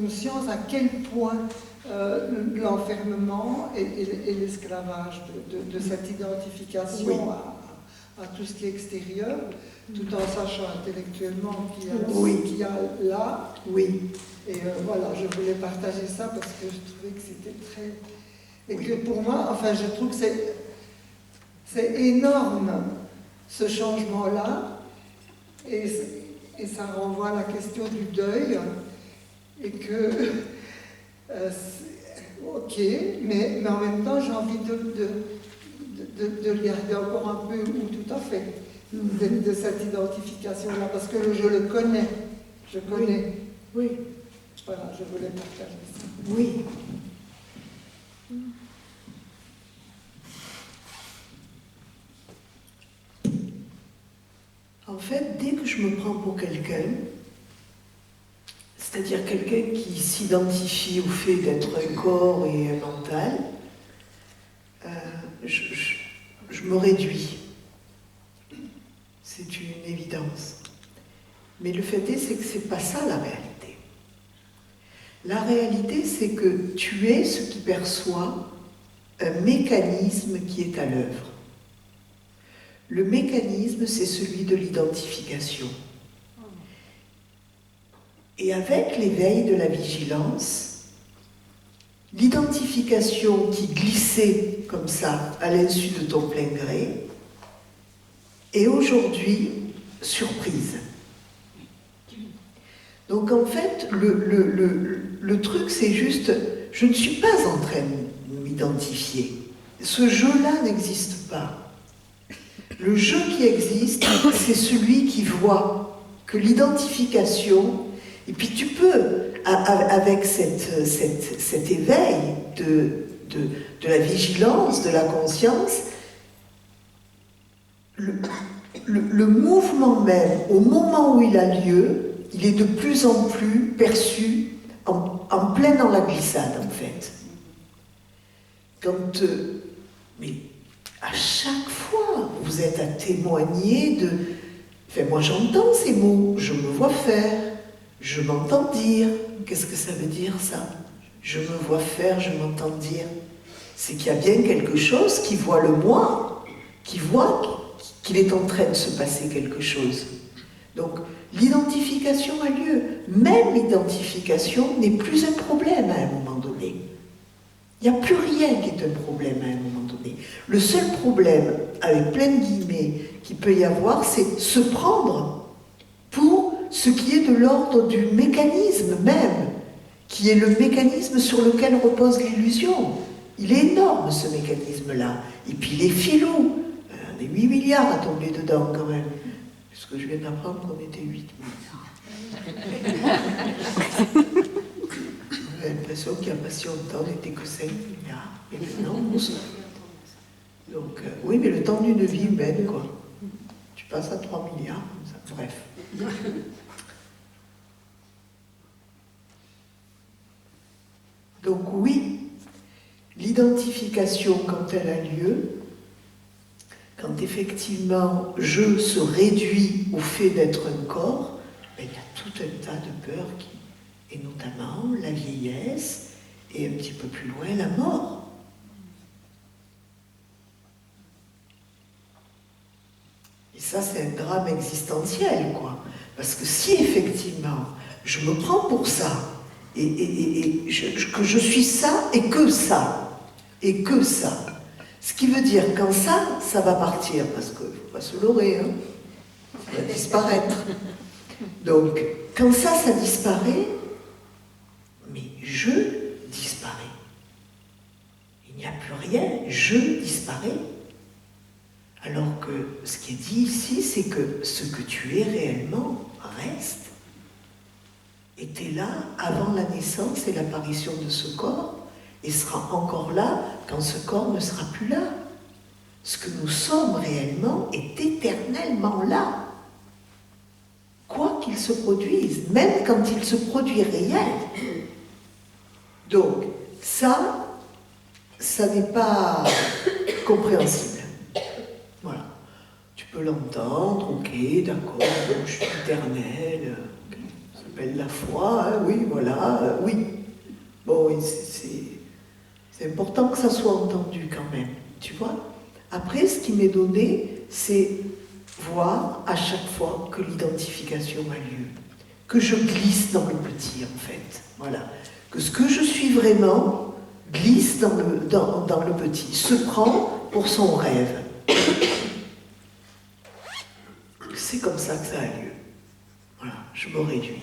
conscience à quel point l'enfermement et l'esclavage, de cette identification oui. à tout ce qui est extérieur, tout en sachant intellectuellement qu'il y a, oui. qu'il y a là. Oui. Et voilà, je voulais partager ça parce que je trouvais que c'était très... Et oui. que pour moi, enfin, je trouve que c'est énorme, ce changement-là. Et ça renvoie à la question du deuil. Et que... ok, mais en même temps, j'ai envie de le garder encore un peu, ou tout à fait, de cette identification-là, parce que je le connais. Je connais. Oui. Oui. Voilà, je voulais partager ça. Oui. En fait, dès que je me prends pour quelqu'un, c'est-à-dire quelqu'un qui s'identifie au fait d'être un corps et un mental, je me réduis. C'est une évidence. Mais le fait est, c'est que c'est pas ça la réalité. La réalité, c'est que tu es ce qui perçoit un mécanisme qui est à l'œuvre. Le mécanisme, c'est celui de l'identification. Et avec l'éveil de la vigilance, l'identification qui glissait comme ça à l'insu de ton plein gré est aujourd'hui surprise. Donc en fait, le truc c'est juste, je ne suis pas en train de m'identifier. Ce jeu-là n'existe pas. Le jeu qui existe, c'est celui qui voit que l'identification, et puis tu peux, avec cet éveil de la vigilance, de la conscience, le mouvement même, au moment où il a lieu, il est de plus en plus perçu en plein dans la glissade, en fait. Quand... mais à chaque fois, vous êtes à témoigner de... Enfin, moi, j'entends ces mots, je me vois faire, je m'entends dire. Qu'est-ce que ça veut dire, ça? Je me vois faire, je m'entends dire. C'est qu'il y a bien quelque chose qui voit le moi, qui voit qu'il est en train de se passer quelque chose. Donc, l'identification a lieu. Même l'identification n'est plus un problème à un moment donné. Il n'y a plus rien qui est un problème à un moment donné. Le seul problème, avec plein de guillemets, qu'il peut y avoir, c'est se prendre pour ce qui est de l'ordre du mécanisme même, qui est le mécanisme sur lequel repose l'illusion. Il est énorme, ce mécanisme-là. Et puis il est filou. On est 8 milliards à tomber dedans, quand même. Parce que je viens d'apprendre qu'on était 8 milliards. J'ai l'impression qu'il n'y a pas si longtemps, on n'était que 5 milliards. Et maintenant, nous sommes. Donc, oui, mais le temps d'une vie humaine, quoi. Tu passes à 3 milliards, comme ça. Bref. Donc, oui, l'identification, quand elle a lieu, quand effectivement je se réduit au fait d'être un corps, ben, il y a tout un tas de peurs et notamment la vieillesse et un petit peu plus loin la mort. Et ça, c'est un drame existentiel, quoi. Parce que si effectivement je me prends pour ça, que je suis ça, et que ça, ce qui veut dire quand ça va partir, parce qu'il ne faut pas se leurrer, hein, ça va disparaître. Donc, quand ça disparaît, mais je disparais. Il n'y a plus rien, je disparais. Alors que ce qui est dit ici, c'est que ce que tu es réellement reste. Était là avant la naissance et l'apparition de ce corps, et sera encore là quand ce corps ne sera plus là. Ce que nous sommes réellement est éternellement là. Quoi qu'il se produise, même quand il se produit rien. Donc, ça n'est pas compréhensible. Voilà. Tu peux l'entendre, ok, d'accord, je suis éternel. appelle la foi, hein, oui, voilà, oui. Bon, c'est important que ça soit entendu quand même, tu vois. Après, ce qui m'est donné, c'est voir à chaque fois que l'identification a lieu, que je glisse dans le petit, en fait, voilà. Que ce que je suis vraiment glisse dans le petit, se prend pour son rêve. C'est comme ça que ça a lieu. Voilà, je me réduis.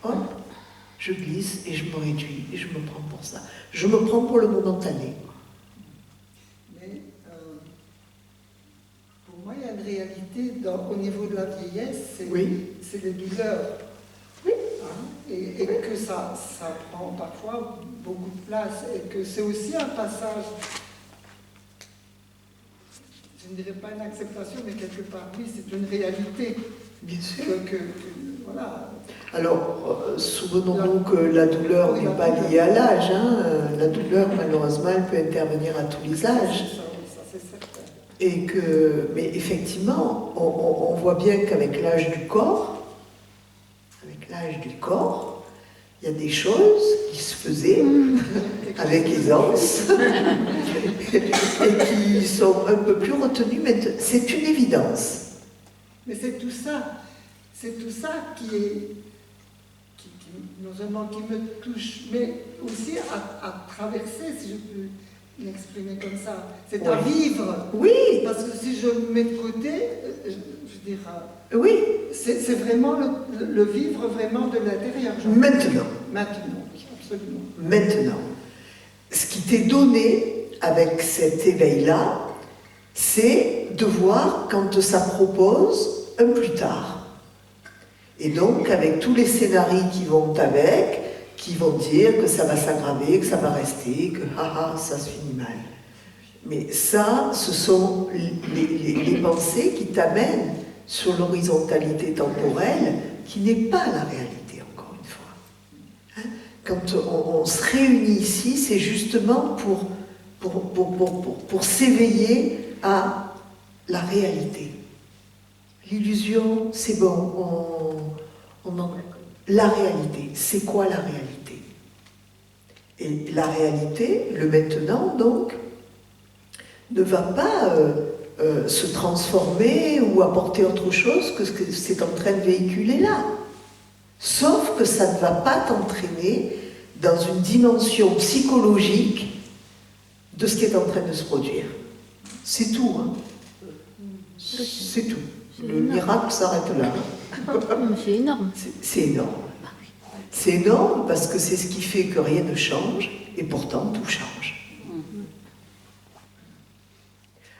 Hop, je glisse et je me réduis et je me prends pour ça. Je me prends pour le momentané. Mais pour moi, il y a une réalité au niveau de la vieillesse, c'est les douleurs. Oui. Hein, et que ça prend parfois beaucoup de place et que c'est aussi un passage, je ne dirais pas une acceptation, mais quelque part, oui, c'est une réalité. Bien sûr. Voilà. Alors, souvenons-nous que la douleur n'est pas liée à l'âge. Hein. La douleur, malheureusement, elle peut intervenir à tous les âges. Ça c'est certain. Mais effectivement, on voit bien qu'avec l'âge du corps, il y a des choses qui se faisaient avec aisance et qui sont un peu plus retenues, mais c'est une évidence. Mais c'est tout ça qui non seulement qui me touche, mais aussi à traverser, si je peux m'exprimer comme ça. C'est à vivre. Oui. Parce que si je me mets de côté, je dirais... Oui. C'est vraiment le vivre vraiment de l'intérieur. Maintenant. Maintenant, oui, absolument. Maintenant. Ce qui t'est donné avec cet éveil-là, c'est de voir quand ça propose un plus tard. Et donc, avec tous les scénarios qui vont avec, qui vont dire que ça va s'aggraver, que ça va rester, que ça se finit mal. Mais ça, ce sont les pensées qui t'amènent sur l'horizontalité temporelle, qui n'est pas la réalité, encore une fois. Hein? Quand on se réunit ici, c'est justement pour s'éveiller à la réalité. L'illusion, c'est bon, la réalité, c'est quoi la réalité? Et la réalité, le maintenant, donc, ne va pas se transformer ou apporter autre chose que ce que c'est en train de véhiculer là. Sauf que ça ne va pas t'entraîner dans une dimension psychologique de ce qui est en train de se produire. C'est tout, hein. C'est tout. Le miracle s'arrête là. C'est énorme. C'est énorme. C'est énorme parce que c'est ce qui fait que rien ne change et pourtant tout change.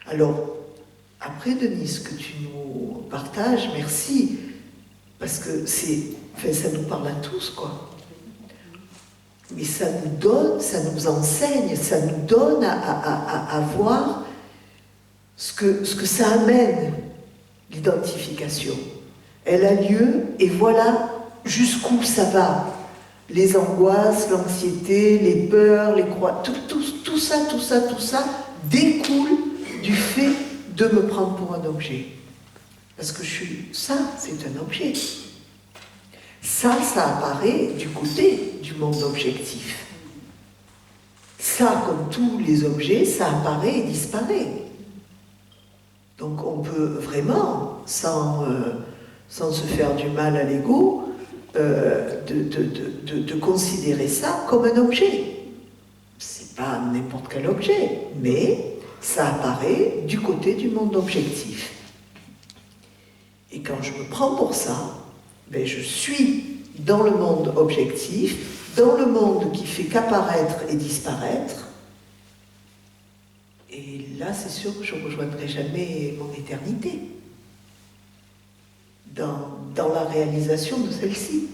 Alors, après Denise, ce que tu nous partages, merci, parce que ça nous parle à tous, quoi. Mais ça nous donne, ça nous enseigne, ça nous donne à voir ce que ça amène, l'identification. Elle a lieu et voilà jusqu'où ça va. Les angoisses, l'anxiété, les peurs, les croix, tout ça découle du fait de me prendre pour un objet. Parce que ça, c'est un objet. Ça apparaît du côté du monde objectif. Ça, comme tous les objets, ça apparaît et disparaît. Donc on peut vraiment, sans se faire du mal à l'ego, de considérer ça comme un objet. C'est pas n'importe quel objet, mais ça apparaît du côté du monde objectif. Et quand je me prends pour ça, ben je suis dans le monde objectif, dans le monde qui fait qu'apparaître et disparaître. Et là, c'est sûr que je ne rejoindrai jamais mon éternité dans la réalisation de celle-ci.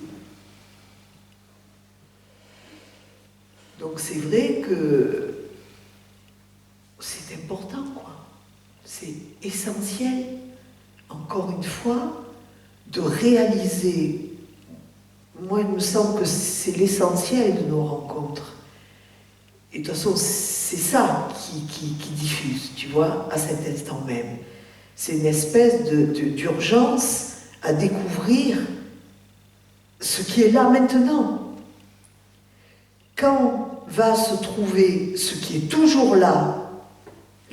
Donc c'est vrai que c'est important, quoi. C'est essentiel, encore une fois, de réaliser. Moi, il me semble que c'est l'essentiel de nos rencontres. Et de toute façon, c'est ça qui diffuse, tu vois, à cet instant même. C'est une espèce d'urgence à découvrir ce qui est là maintenant. Quand va se trouver ce qui est toujours là,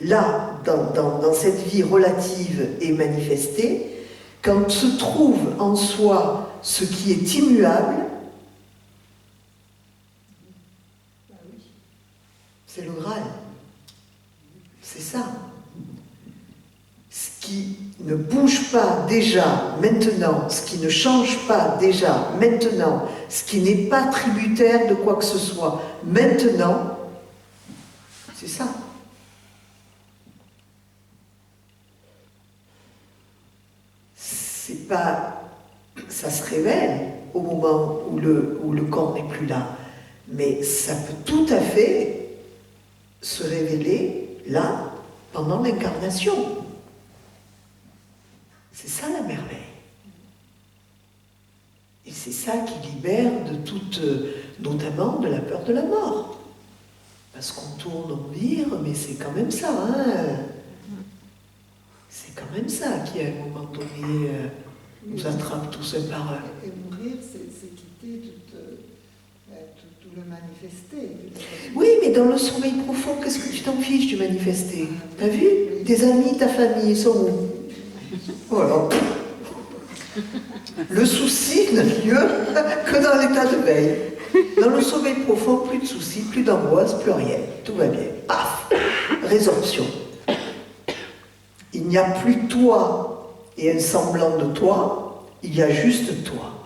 dans cette vie relative et manifestée, quand se trouve en soi ce qui est immuable, c'est le Graal. C'est ça. Ce qui ne bouge pas déjà maintenant, ce qui ne change pas déjà maintenant, ce qui n'est pas tributaire de quoi que ce soit maintenant, c'est ça. C'est pas, ça se révèle au moment où le corps n'est plus là, mais ça peut tout à fait se révéler là pendant l'incarnation. C'est ça la merveille. Et c'est ça qui libère de toute, notamment de la peur de la mort. Parce qu'on tourne, on vire, mais c'est quand même ça, hein. C'est quand même ça qui, à un moment donné, nous attrape tous un par un. Et mourir, c'est quitter tout le manifesté. Oui, mais dans le sommeil profond, qu'est-ce que tu t'en fiches du manifesté? T'as vu? Tes amis, ta famille, ils sont où? Voilà. Le souci n'a lieu que dans l'état de veille. Dans le sommeil profond, plus de soucis, plus d'angoisse, plus rien. Tout va bien. Paf! Résorption. Il n'y a plus toi et un semblant de toi, il y a juste toi.